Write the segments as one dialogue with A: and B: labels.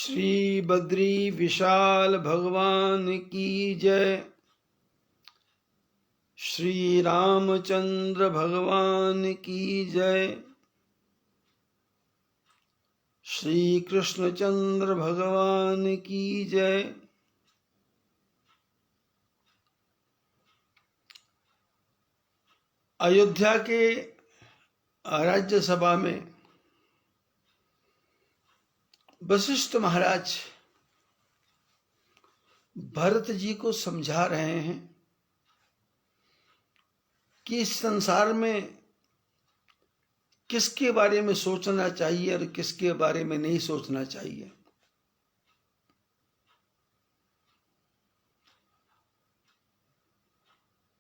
A: श्री बद्री विशाल भगवान की जय। श्री रामचंद्र भगवान की जय। श्री कृष्णचंद्र भगवान की जय। अयोध्या के राज्यसभा में वशिष्ठ महाराज भरत जी को समझा रहे हैं कि इस संसार में किसके बारे में सोचना चाहिए और किसके बारे में नहीं सोचना चाहिए।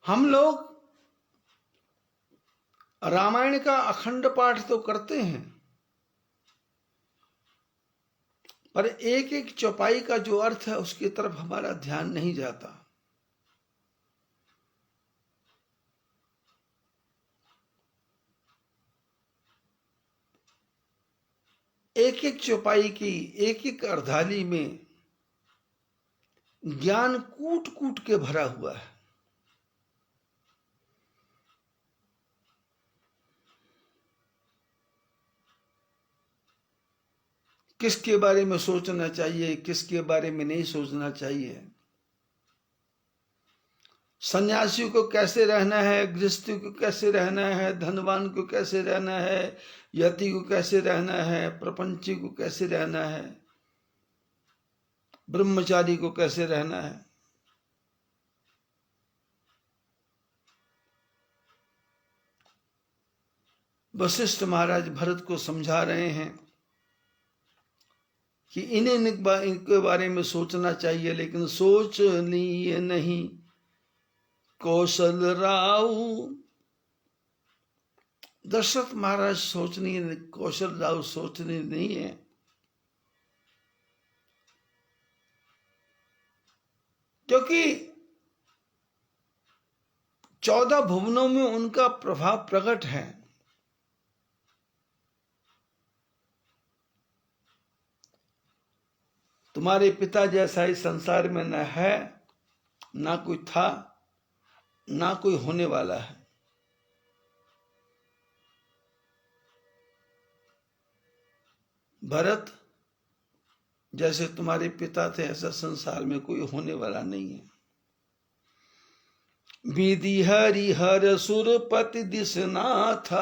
A: हम लोग रामायण का अखंड पाठ तो करते हैं, पर एक एक चौपाई का जो अर्थ है उसकी तरफ हमारा ध्यान नहीं जाता। एक एक चौपाई की एक एक अर्धाली में ज्ञान कूट कूट के भरा हुआ है। किसके बारे में सोचना चाहिए, किसके बारे में नहीं सोचना चाहिए। सन्यासी को कैसे रहना है, गृहस्थी को कैसे रहना है, धनवान को कैसे रहना है, यति को कैसे रहना है, प्रपंची को कैसे रहना है, ब्रह्मचारी को कैसे रहना है। वशिष्ठ महाराज भरत को समझा रहे हैं कि इनके बारे में सोचना चाहिए, लेकिन सोच लिए नहीं कौशल राव। दशरथ महाराज सोचनी, कौशल राव सोचनी नहीं है। क्योंकि 14 भुवनों में उनका प्रभाव प्रकट है। तुम्हारे पिता जैसा इस संसार में न है, ना कोई था, ना कोई होने वाला है। भरत जैसे तुम्हारे पिता थे ऐसा संसार में कोई होने वाला नहीं है। विधि हरि हर सुरपति दिशनाथ,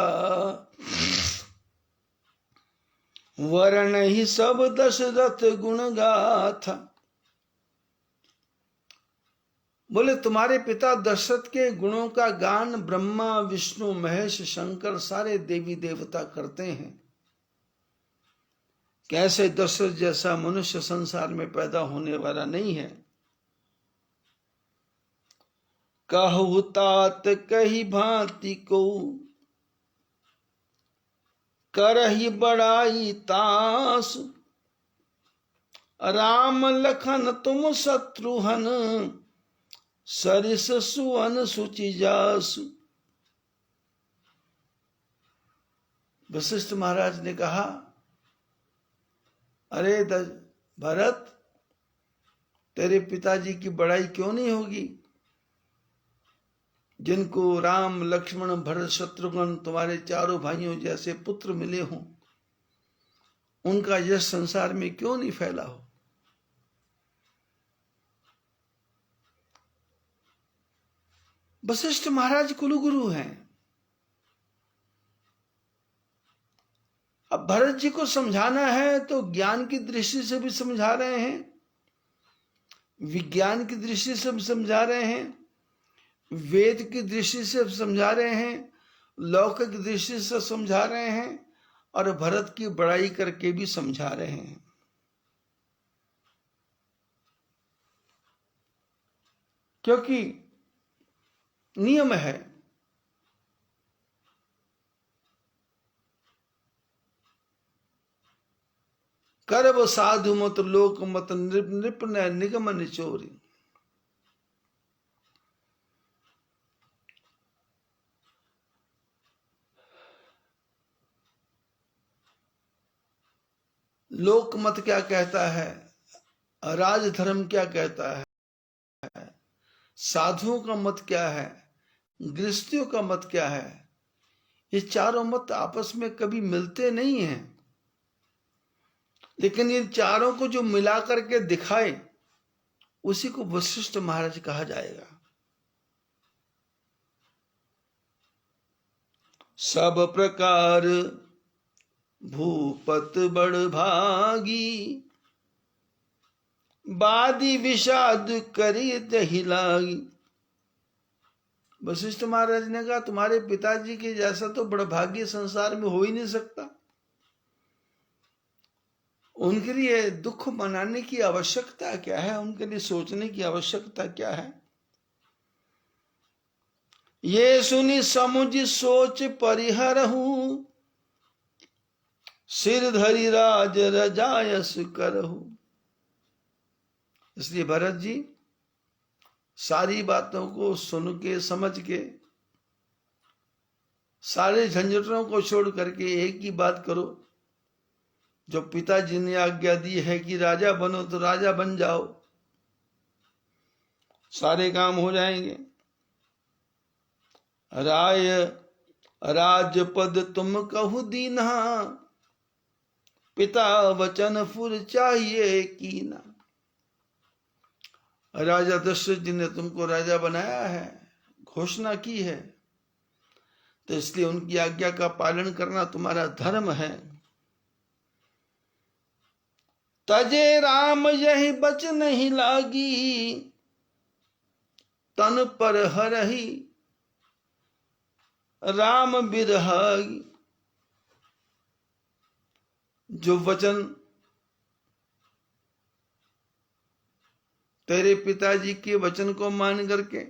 A: वर्ण ही सब दशरथ गुण गाथा। बोले तुम्हारे पिता दशरथ के गुणों का गान ब्रह्मा विष्णु महेश शंकर सारे देवी देवता करते हैं। कैसे दशरथ जैसा मनुष्य संसार में पैदा होने वाला नहीं है। कहु तात कही भांति को करही बड़ाई तास, राम लखन तुम शत्रुहन सरिस सुवन सुचि जासु। वशिष्ठ महाराज ने कहा, अरे भरत, तेरे पिताजी की बड़ाई क्यों नहीं होगी, जिनको राम लक्ष्मण भरत शत्रुघ्न तुम्हारे चारों भाइयों जैसे पुत्र मिले हों, उनका यश संसार में क्यों नहीं फैला हो। वशिष्ठ महाराज कुलगुरु हैं। अब भरत जी को समझाना है तो ज्ञान की दृष्टि से भी समझा रहे हैं, विज्ञान की दृष्टि से भी समझा रहे हैं, वेद की दृष्टि से समझा रहे हैं, लौकिक दृष्टि से समझा रहे हैं, और भरत की बड़ाई करके भी समझा रहे हैं। क्योंकि नियम है, करब साधु मत लोक मत नृप निगम निचोरी। लोक मत क्या कहता है, राजधर्म क्या कहता है, साधुओं का मत क्या है, गृहस्थियों का मत क्या है, ये चारों मत आपस में कभी मिलते नहीं हैं। लेकिन इन चारों को जो मिला करके दिखाए उसी को वशिष्ठ महाराज कहा जाएगा। सब प्रकार भूपत बड़ भागी, बादी विषाद करी दही लागी। वशिष्ठ महाराज ने कहा तुम्हारे पिताजी के जैसा तो बड़ा भाग्य संसार में हो ही नहीं सकता। उनके लिए दुख मनाने की आवश्यकता क्या है, उनके लिए सोचने की आवश्यकता क्या है। ये सुनी समुझ सोच परिहरहूं, सिर धरि राज रजायस करहूं। इसलिए भरत जी सारी बातों को सुन के समझ के सारे झंझटों को छोड़ करके एक ही बात करो, जो पिताजी ने आज्ञा दी है कि राजा बनो तो राजा बन जाओ, सारे काम हो जाएंगे। राय राजपद तुम कहु दीना, पिता वचन फुर चाहिए कीना। राजा दशरथ जी ने तुमको राजा बनाया है, घोषणा की है, तो इसलिए उनकी आज्ञा का पालन करना तुम्हारा धर्म है। तजे राम यही बच नहीं लागी, तन पर हरही राम बिरहागी। जो वचन तेरे पिताजी के वचन को मान करके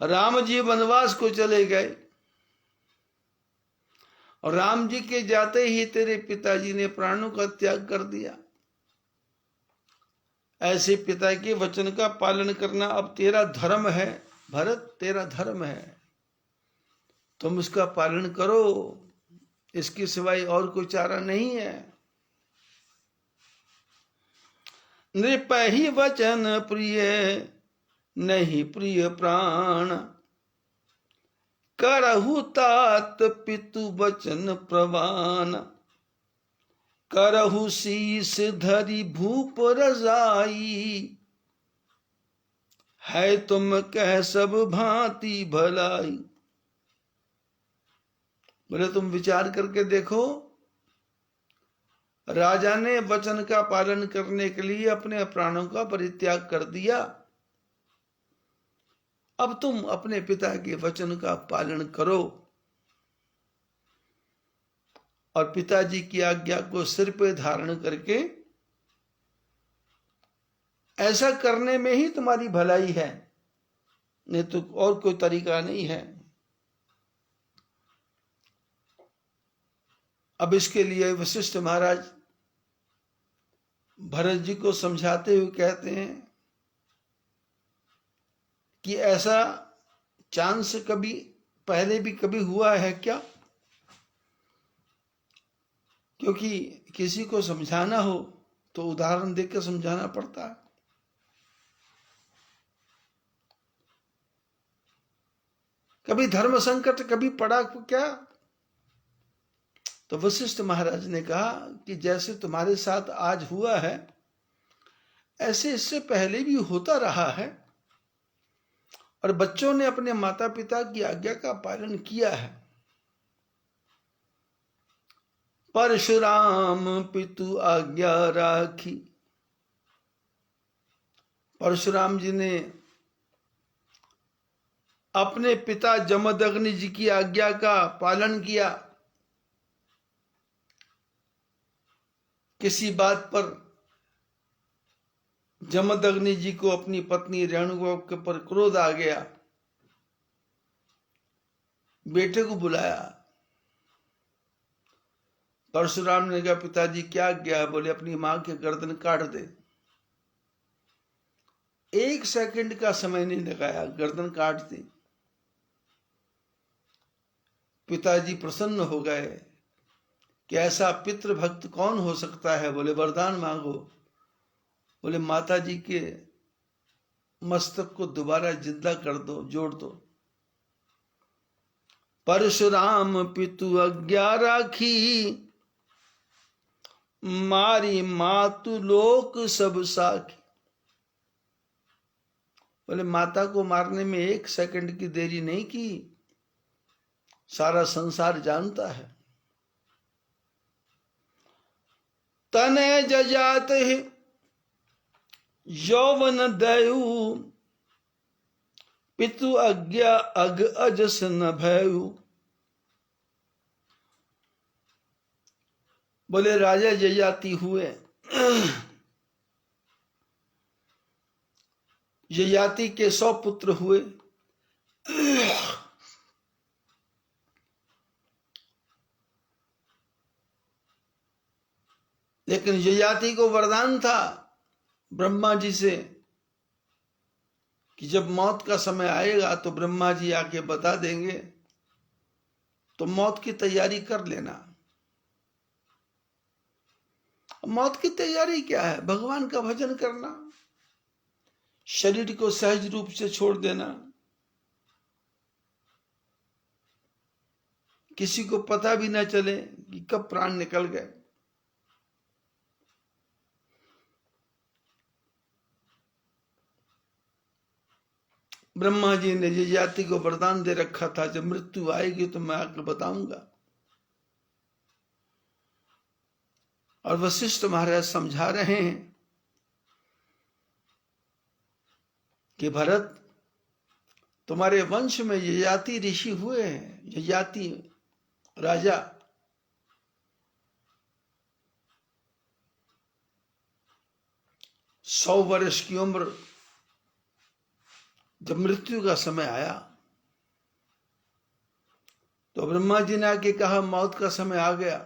A: राम जी वनवास को चले गए और राम जी के जाते ही तेरे पिताजी ने प्राणों का त्याग कर दिया, ऐसे पिता के वचन का पालन करना अब तेरा धर्म है। भरत तेरा धर्म है, तुम उसका पालन करो, इसके सिवाय और कोई चारा नहीं है। नृप ही वचन प्रिय नहीं प्रिय प्राण, करहु तात पितु वचन प्रवान। करहु शीस धरि भूप रजाई, है तुम कह सब भांति भलाई। बोले तुम विचार करके देखो, राजा ने वचन का पालन करने के लिए अपने प्राणों का परित्याग कर दिया, अब तुम अपने पिता के वचन का पालन करो और पिताजी की आज्ञा को सिर पे धारण करके, ऐसा करने में ही तुम्हारी भलाई है, नहीं तो और कोई तरीका नहीं है। अब इसके लिए वशिष्ठ महाराज भरत जी को समझाते हुए कहते हैं कि ऐसा चांस कभी पहले भी कभी हुआ है क्या? क्योंकि किसी को समझाना हो तो उदाहरण देकर समझाना पड़ता है। कभी धर्म संकट कभी पड़ा क्या? तो वशिष्ठ महाराज ने कहा कि जैसे तुम्हारे साथ आज हुआ है, ऐसे इससे पहले भी होता रहा है और बच्चों ने अपने माता पिता की आज्ञा का पालन किया है। परशुराम पितु आज्ञा राखी, परशुराम जी ने अपने पिता जमदग्नि जी की आज्ञा का पालन किया। किसी बात पर जमदग्नि जी को अपनी पत्नी रेणुका के पर क्रोध आ गया, बेटे को बुलाया। परशुराम ने कहा पिताजी क्या आज्ञा? बोले अपनी मां के गर्दन काट दे। 1 सेकंड का समय नहीं लगाया, गर्दन काट दी। पिताजी प्रसन्न हो गए कि ऐसा पितृभक्त कौन हो सकता है? बोले वरदान मांगो। बोले माता जी के मस्तक को दोबारा जिंदा कर दो, जोड़ दो। परशुराम पितु आज्ञा राखी, मारी मातु लोक सब साखी। बोले माता को मारने में 1 सेकंड की देरी नहीं की, सारा संसार जानता है। तने जजात है यौवन दयु, पितु आज्ञा अग अजस न भयु। बोले राजा ययाति हुए। ययाति के 100 पुत्र हुए। लेकिन ययाति को वरदान था ब्रह्मा जी से कि जब मौत का समय आएगा तो ब्रह्मा जी आके बता देंगे, तो मौत की तैयारी कर लेना। मौत की तैयारी क्या है? भगवान का भजन करना, शरीर को सहज रूप से छोड़ देना, किसी को पता भी ना चले कि कब प्राण निकल गए। ब्रह्मा जी ने ययाति को वरदान दे रखा था, जब मृत्यु आएगी तो मैं आपको बताऊंगा। और वशिष्ठ महाराज समझा रहे हैं कि भरत, तुम्हारे वंश में ययाति ऋषि हुए हैं, ययाति राजा। सौ वर्ष की उम्र, जब मृत्यु का समय आया तो ब्रह्मा जी ने आके कहा मौत का समय आ गया।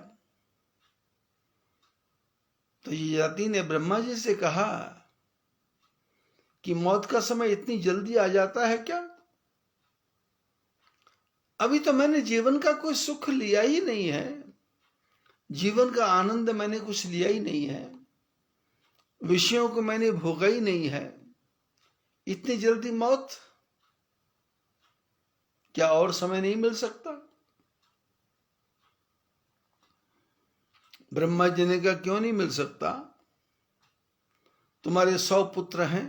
A: तो ययाति ने ब्रह्मा जी से कहा कि मौत का समय इतनी जल्दी आ जाता है क्या? अभी तो मैंने जीवन का कोई सुख लिया ही नहीं है, जीवन का आनंद मैंने कुछ लिया ही नहीं है, विषयों को मैंने भोगा ही नहीं है, इतनी जल्दी मौत? क्या और समय नहीं मिल सकता? ब्रह्मा जी ने कहा क्यों नहीं मिल सकता? तुम्हारे 100 पुत्र हैं,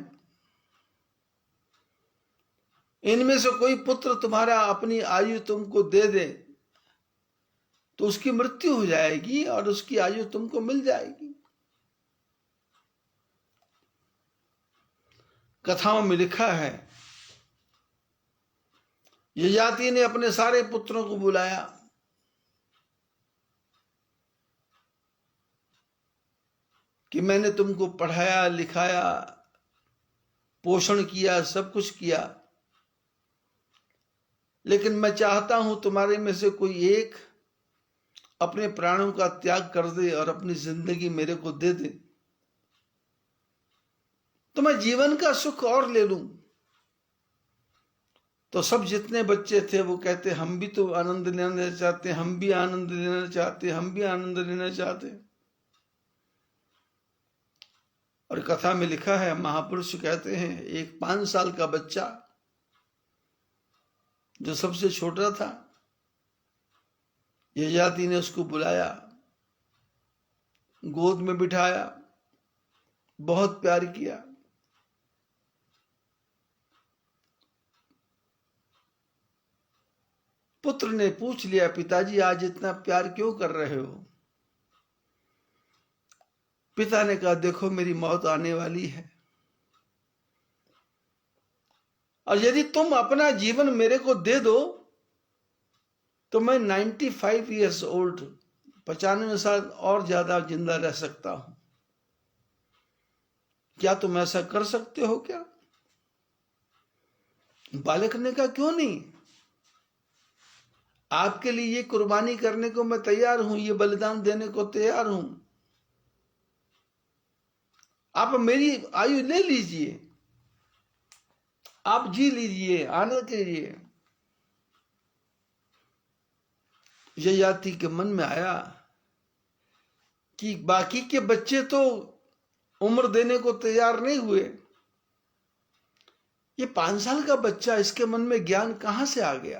A: इनमें से कोई पुत्र तुम्हारा अपनी आयु तुमको दे दे तो उसकी मृत्यु हो जाएगी और उसकी आयु तुमको मिल जाएगी। कथाओं में लिखा है ययाति ने अपने सारे पुत्रों को बुलाया, कि मैंने तुमको पढ़ाया लिखाया पोषण किया, सब कुछ किया, लेकिन मैं चाहता हूं तुम्हारे में से कोई एक अपने प्राणों का त्याग कर दे और अपनी जिंदगी मेरे को दे दे, तो मैं जीवन का सुख और ले लूं। तो सब जितने बच्चे थे वो कहते हम भी तो आनंद लेना चाहते, हम भी आनंद लेना चाहते, हम भी आनंद लेना चाहते। और कथा में लिखा है, महापुरुष कहते हैं एक 5 साल का बच्चा जो सबसे छोटा था, ययाति ने उसको बुलाया, गोद में बिठाया, बहुत प्यार किया। पुत्र ने पूछ लिया, पिताजी आज इतना प्यार क्यों कर रहे हो? पिता ने कहा देखो मेरी मौत आने वाली है, और यदि तुम अपना जीवन मेरे को दे दो तो मैं 95 ईयर्स ओल्ड, 95 साल और ज्यादा जिंदा रह सकता हूं। क्या तुम ऐसा कर सकते हो क्या? बालक ने कहा क्यों नहीं, आपके लिए ये कुर्बानी करने को मैं तैयार हूं, ये बलिदान देने को तैयार हूं। आप मेरी आयु ले लीजिए, आप जी लीजिए, आनंद कीजिए। ययाति के मन में आया कि बाकी के बच्चे तो उम्र देने को तैयार नहीं हुए, ये 5 साल का बच्चा, इसके मन में ज्ञान कहां से आ गया।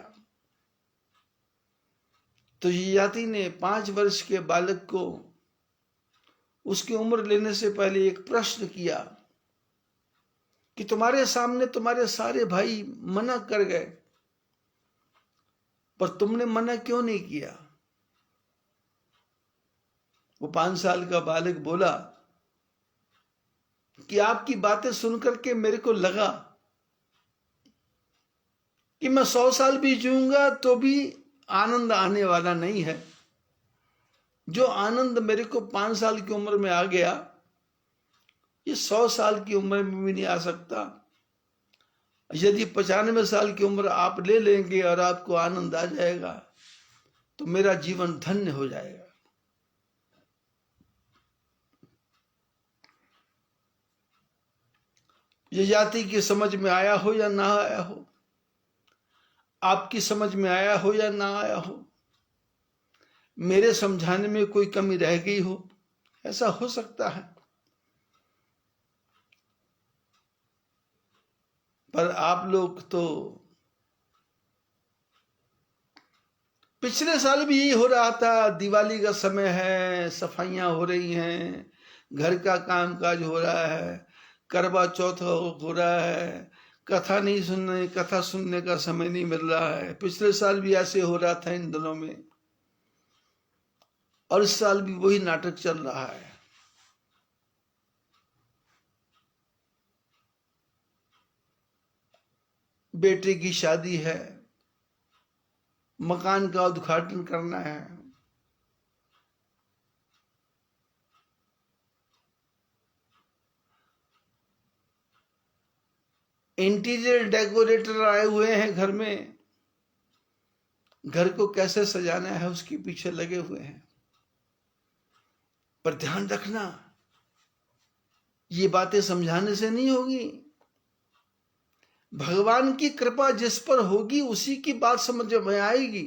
A: तो ययाति ने 5 वर्ष के बालक को उसकी उम्र लेने से पहले एक प्रश्न किया कि तुम्हारे सामने तुम्हारे सारे भाई मना कर गए, पर तुमने मना क्यों नहीं किया। वो 5 साल का बालक बोला कि आपकी बातें सुनकर के मेरे को लगा कि मैं 100 साल भी जीऊंगा तो भी आनंद आने वाला नहीं है। जो आनंद मेरे को 5 साल की उम्र में आ गया, ये 100 साल की उम्र में भी नहीं आ सकता। यदि 95 साल की उम्र आप ले लेंगे और आपको आनंद आ जाएगा तो मेरा जीवन धन्य हो जाएगा। ये जाति की समझ में आया हो या ना आया हो, आपकी समझ में आया हो या ना आया हो, मेरे समझाने में कोई कमी रह गई हो, ऐसा हो सकता है। पर आप लोग तो पिछले साल भी यही हो रहा था, दिवाली का समय है, सफाइयां हो रही हैं, घर का कामकाज हो रहा है, करवा चौथ हो रहा है, कथा सुनने का समय नहीं मिल रहा है। पिछले साल भी ऐसे हो रहा था इन दिनों में, और इस साल भी वही नाटक चल रहा है। बेटे की शादी है, मकान का उद्घाटन करना है, इंटीरियर डेकोरेटर आए हुए हैं घर में, घर को कैसे सजाना है उसके पीछे लगे हुए हैं। पर ध्यान रखना, ये बातें समझाने से नहीं होगी। भगवान की कृपा जिस पर होगी उसी की बात समझ में आएगी।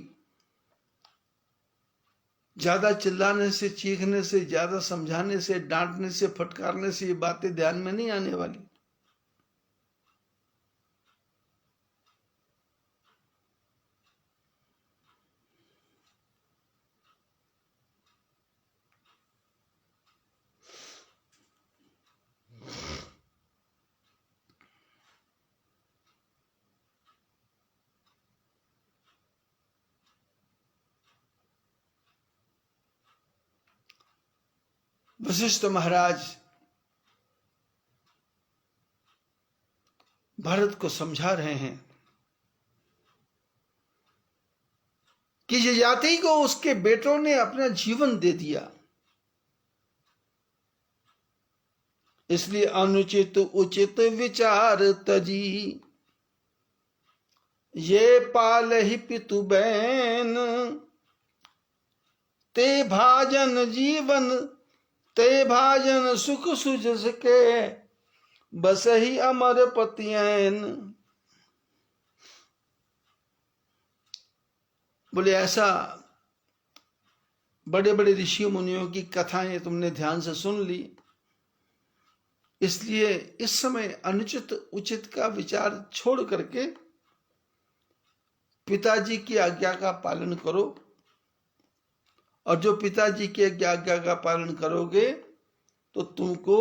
A: ज्यादा चिल्लाने से, चीखने से, ज्यादा समझाने से, डांटने से, फटकारने से ये बातें ध्यान में नहीं आने वाली। वशिष्ठ महाराज भरत को समझा रहे हैं कि ययाति को उसके बेटों ने अपना जीवन दे दिया, इसलिए अनुचित उचित विचार तजी, ये पाल ही पितु बैन, ते भाजन जीवन, ते भाजन सुख सुजस के, बस ही अमर पतियन। बोले ऐसा बड़े बड़े ऋषि मुनियों की कथाएं तुमने ध्यान से सुन ली, इसलिए इस समय अनुचित उचित का विचार छोड़ करके पिताजी की आज्ञा का पालन करो, और जो पिताजी की आज्ञा का पालन करोगे तो तुमको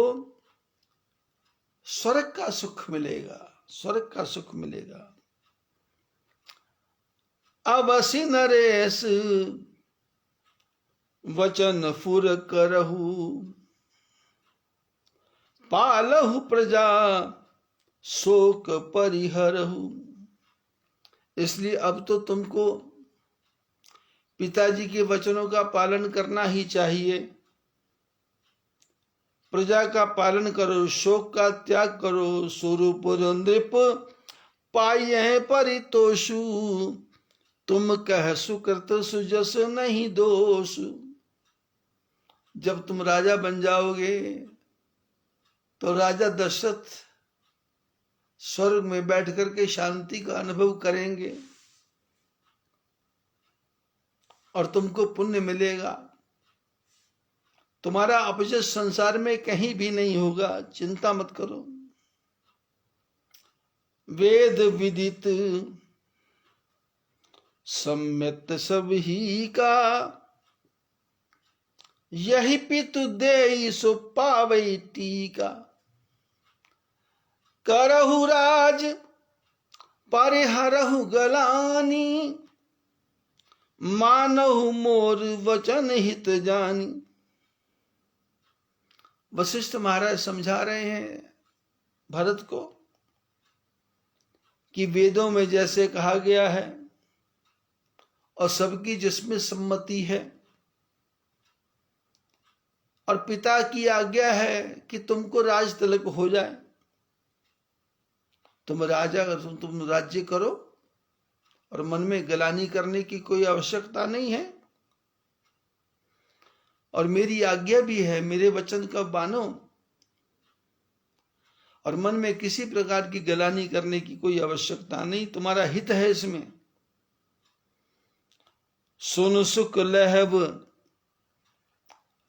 A: स्वर्ग का सुख मिलेगा, स्वर्ग का सुख मिलेगा। अवसि नरेश वचन फुर करहु, पालहु प्रजा शोक परिहरहु। इसलिए अब तो तुमको पिताजी के वचनों का पालन करना ही चाहिए। प्रजा का पालन करो, शोक का त्याग करो, स्वरूप नृप पाए परितोषु, तुम कह सुकृत सुजस नहीं दोष। जब तुम राजा बन जाओगे तो राजा दशरथ स्वर्ग में बैठ करके शांति का अनुभव करेंगे और तुमको पुण्य मिलेगा। तुम्हारा अपयश संसार में कहीं भी नहीं होगा, चिंता मत करो। वेद विदित सम्यत सब ही का, यही पितु दे सो पावै टीका। करहु राज परिहरहु गलानी, मानहु मोर वचन हित जानी। वशिष्ठ महाराज समझा रहे हैं भरत को कि वेदों में जैसे कहा गया है और सबकी जिसमें सम्मति है, और पिता की आज्ञा है कि तुमको राज तिलक हो जाए, तुम राजा, तुम राज्य करो और मन में गलानी करने की कोई आवश्यकता नहीं है। और मेरी आज्ञा भी है, मेरे वचन का मानो, और मन में किसी प्रकार की गलानी करने की कोई आवश्यकता नहीं, तुम्हारा हित है इसमें। सुन सुख लहब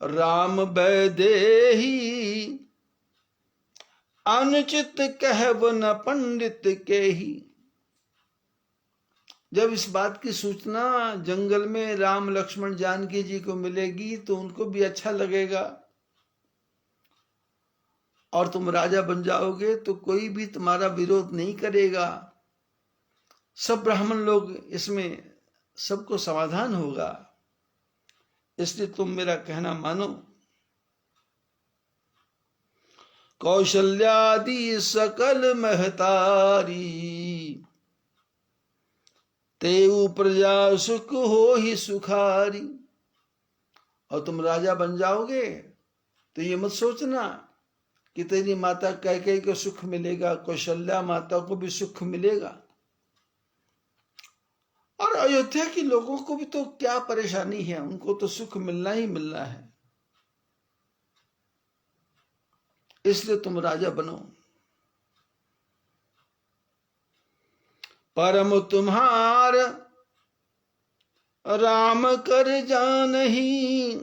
A: राम बैदेही, अनुचित कहब न पंडित के ही। जब इस बात की सूचना जंगल में राम लक्ष्मण जानकी जी को मिलेगी तो उनको भी अच्छा लगेगा, और तुम राजा बन जाओगे तो कोई भी तुम्हारा विरोध नहीं करेगा। सब ब्राह्मण लोग इसमें, सबको समाधान होगा। इसलिए तुम मेरा कहना मानो। कौशल्यादि सकल महतारी, तेऊ प्रजा सुख हो ही सुखारी। और तुम राजा बन जाओगे तो ये मत सोचना कि तेरी माता कैकेयी को सुख मिलेगा, कौशल्या माता को भी सुख मिलेगा, और अयोध्या के लोगों को भी तो क्या परेशानी है, उनको तो सुख मिलना ही मिलना है। इसलिए तुम राजा बनो। परम तुम्हार राम कर जानही,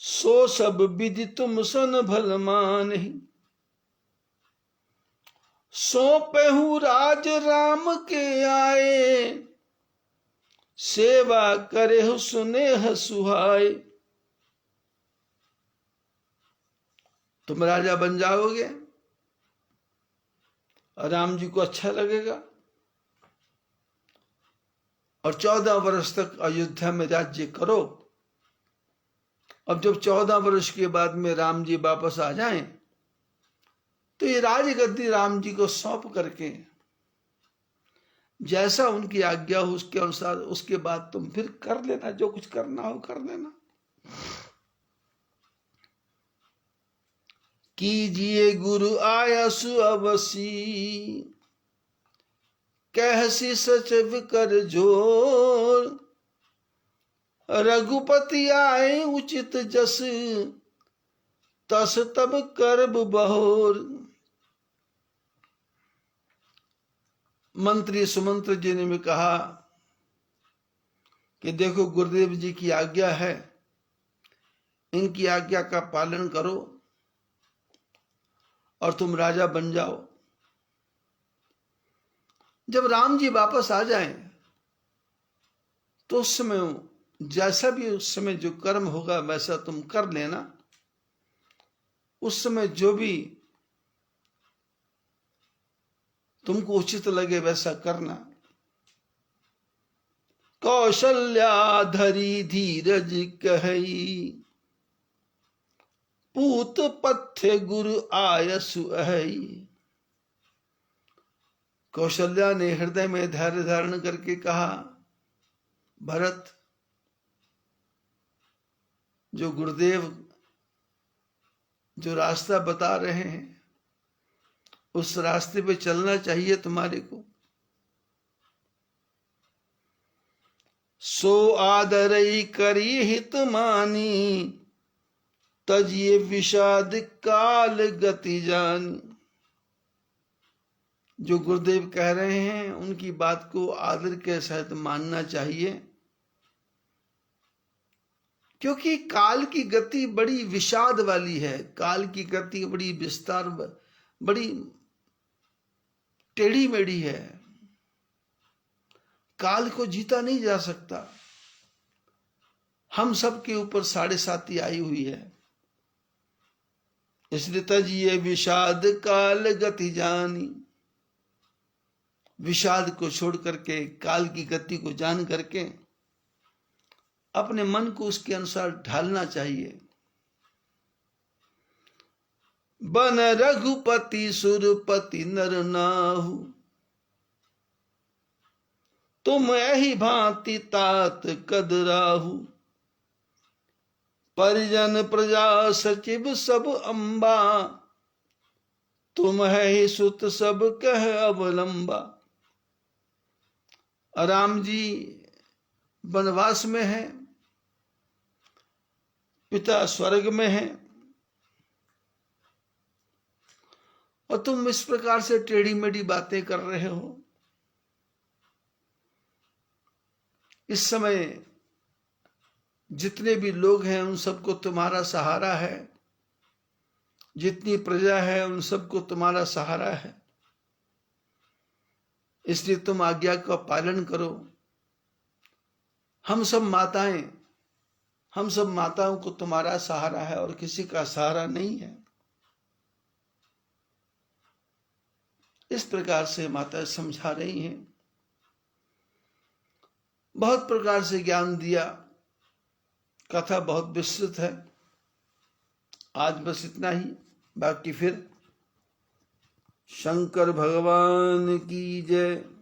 A: सो सब विधि तुम सन भल मानही। सौंपहु राज राम के आए, सेवा करे सुनेह सुहाए। तुम राजा बन जाओगे, राम जी को अच्छा लगेगा, और 14 वर्ष तक अयोध्या में राज्य करो। अब जब 14 वर्ष के बाद में राम जी वापस आ जाएं, तो ये राजगद्दी राम जी को सौंप करके जैसा उनकी आज्ञा हो उसके अनुसार, उसके बाद तुम फिर कर लेना, जो कुछ करना हो कर लेना। कीजिए गुरु आयसु अवसी, कहसी सचिव कर जोर। रघुपति आए उचित जस, तस तब करब बहोर। मंत्री सुमंत्र जी ने भी कहा कि देखो गुरुदेव जी की आज्ञा है, इनकी आज्ञा का पालन करो और तुम राजा बन जाओ। जब राम जी वापस आ जाएं तो उस समय जैसा भी उस समय जो कर्म होगा वैसा तुम कर लेना। उस समय जो भी तुमको उचित लगे वैसा करना। कौशल्या धरी धीरज कही, पूत पथ्य गुरु आयसु अहई। कौशल्या ने हृदय में धैर्य धारण करके कहा, भरत, जो गुरुदेव जो रास्ता बता रहे हैं उस रास्ते पे चलना चाहिए तुम्हारे को। सो आदरई करी हित मानी, तजिए विषाद काल गति जानी। जो गुरुदेव कह रहे हैं उनकी बात को आदर के साथ मानना चाहिए, क्योंकि काल की गति बड़ी विषाद वाली है, काल की गति बड़ी विस्तार, बड़ी टेढ़ी मेढ़ी है। काल को जीता नहीं जा सकता। हम सब के ऊपर 7.5 आई हुई है। इसलिए तजिए विषाद काल गति जानी, विषाद को छोड़ करके काल की गति को जान करके अपने मन को उसके अनुसार ढालना चाहिए। बन रघुपति सुरपति नर नाहु, तुम यही भांति तात कदराहु। परिजन प्रजा सचिव सब अंबा, तुम है ही सुत सब कह अवलंबा। राम जी वनवास में है, पिता स्वर्ग में है, और तुम इस प्रकार से टेढ़ी मेढ़ी बातें कर रहे हो। इस समय जितने भी लोग हैं उन सबको तुम्हारा सहारा है, जितनी प्रजा है उन सबको तुम्हारा सहारा है। इसलिए तुम आज्ञा का पालन करो। हम सब माताओं को तुम्हारा सहारा है और किसी का सहारा नहीं है। इस प्रकार से माता समझा रही हैं। बहुत प्रकार से ज्ञान दिया, कथा बहुत विस्तृत है। आज बस इतना ही, बाकी फिर। शंकर भगवान की जय।